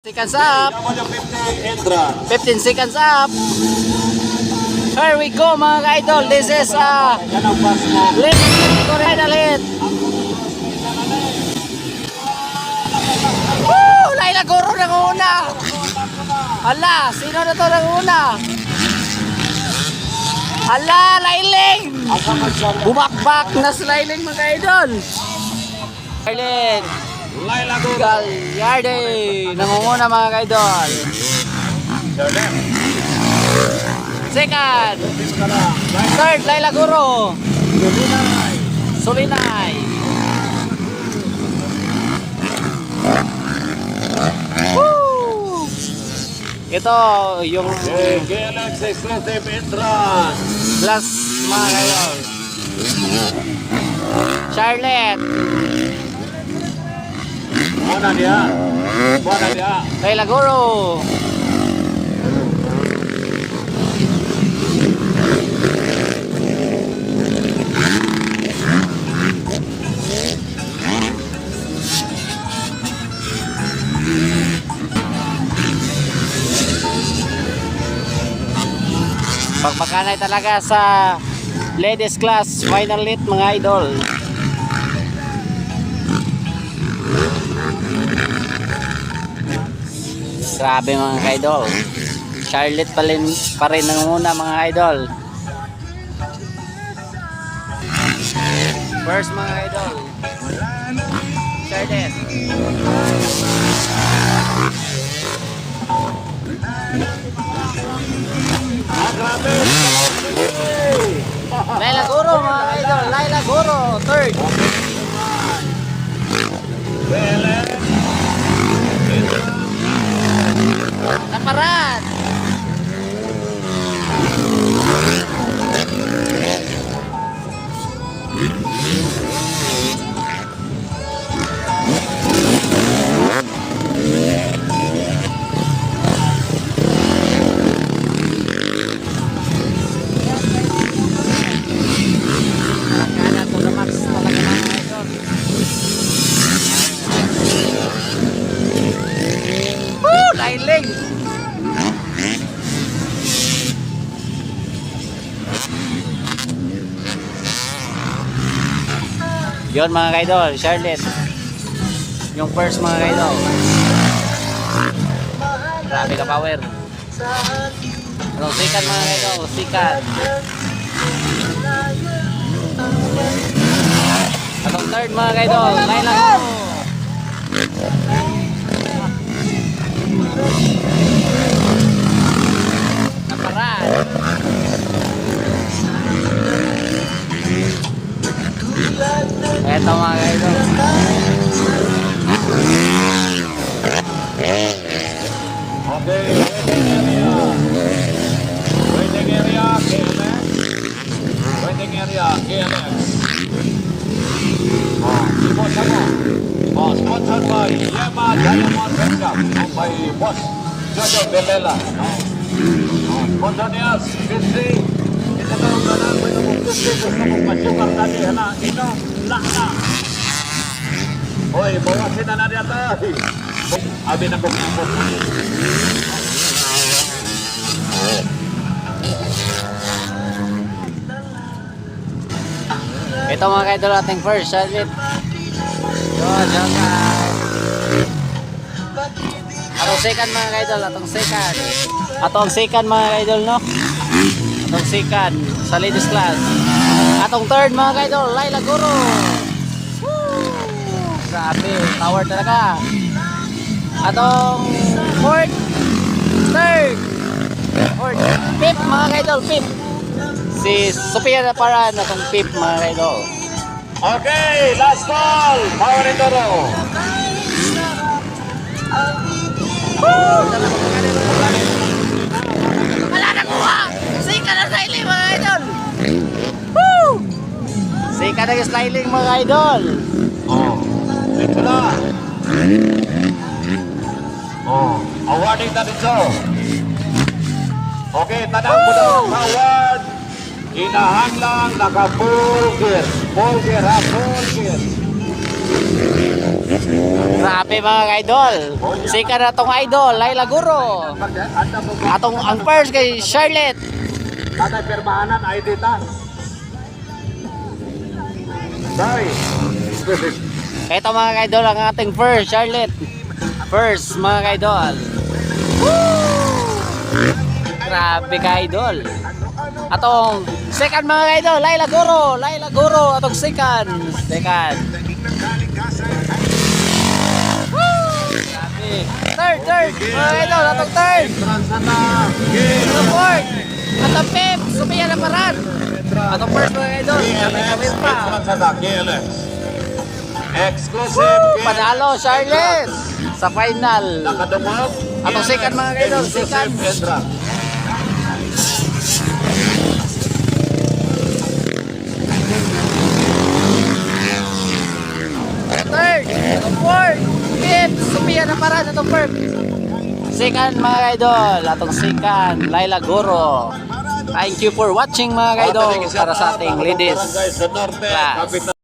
Seconds up. 15 seconds up. Here we go mga ka-idol. This is final hit. Woo! Laila Guro ng una. Hala, sino na to ng una? Hala, Lailing. Bumakbak na si Lailing mga ka-idol. Lailing. Galyarde nangunguna mga ka-idol. Second, third, Laila Guro. Sulinay. Woo! Ito yung last mga ka-idol. Charlotte. Buona dia. Laila Guro. Pagpakanay talaga sa ladies class final hit mga idol. Grabe mga ka-idol. Charlotte pa rin nanguna mga idol. First mga idol. Charlotte. Laila Guro mga idol. Laila Guro. Third. Naparan. Nakakala to na max talaga mga idol. Woo! Lailing. Yon mga ka-idol, Charlotte. Yung first mga ka-idol. Grabe ka power. Anong second mga ka-idol? Second. Anong third mga ka-idol? Laila Guro. Naparan. Eto mga ka-idol. Okay, waiting area KLX. Waiting area KLX. Sponsor mo. Sponsored by Yema Diamond Backup. By Boss Jojo Belela. Sponsor niya, Fisri. Ito na ang ganang may namumpusin. Gusto mong masyukar tadi. Hala, inom. Laka. Hoy, bawasin na natin ata. Abi na kumipot. Ito mga ka-idol ating first Charlotte. Yun guys. Atong second mga ka-idol. Atong second mga ka-idol no. Atong second sa ladies class. Atong third mga ka-idol. Laila Guro. Grabe, power talaga. Atong fourth, third, fifth mga ka-idol, fifth. Si Sophia Naparan atong fifth mga ka-idol. Okay, last call. Power and Toro. Wala na kuha! Sika na sliling mga idol! Woo! Sika na sliling mga idol! Oh, ito na. Oh, awarding na dito. Okay, tanang mo daw ang award. Inahanglang naka full gear. Full gear ha, full gear. Grabe mga idol. Second na tong idol, Laila Guro. Atong ang first kay Charlotte. Tatay permahanan ay ditan. Sorry. Ito mga idol ang ating first, Charlotte. First mga idol. Grabe ka idol. Atong second mga idol, Laila Guro. Laila Guro atong second. Second. Grabe. Third mga idol, atong third. Atong fourth. Atong fifth, Sumia na paran. Atong first mga idol, kami pa. Exclusive. Panalo Charlotte sa final. Nakadumog. Atong second mga idol, second. Third, atong fourth, fifth, Sumia na paran atong fourth. Second mga idol, atong second, Laila Guro. Thank you for watching mga idol para sa ating ladies class.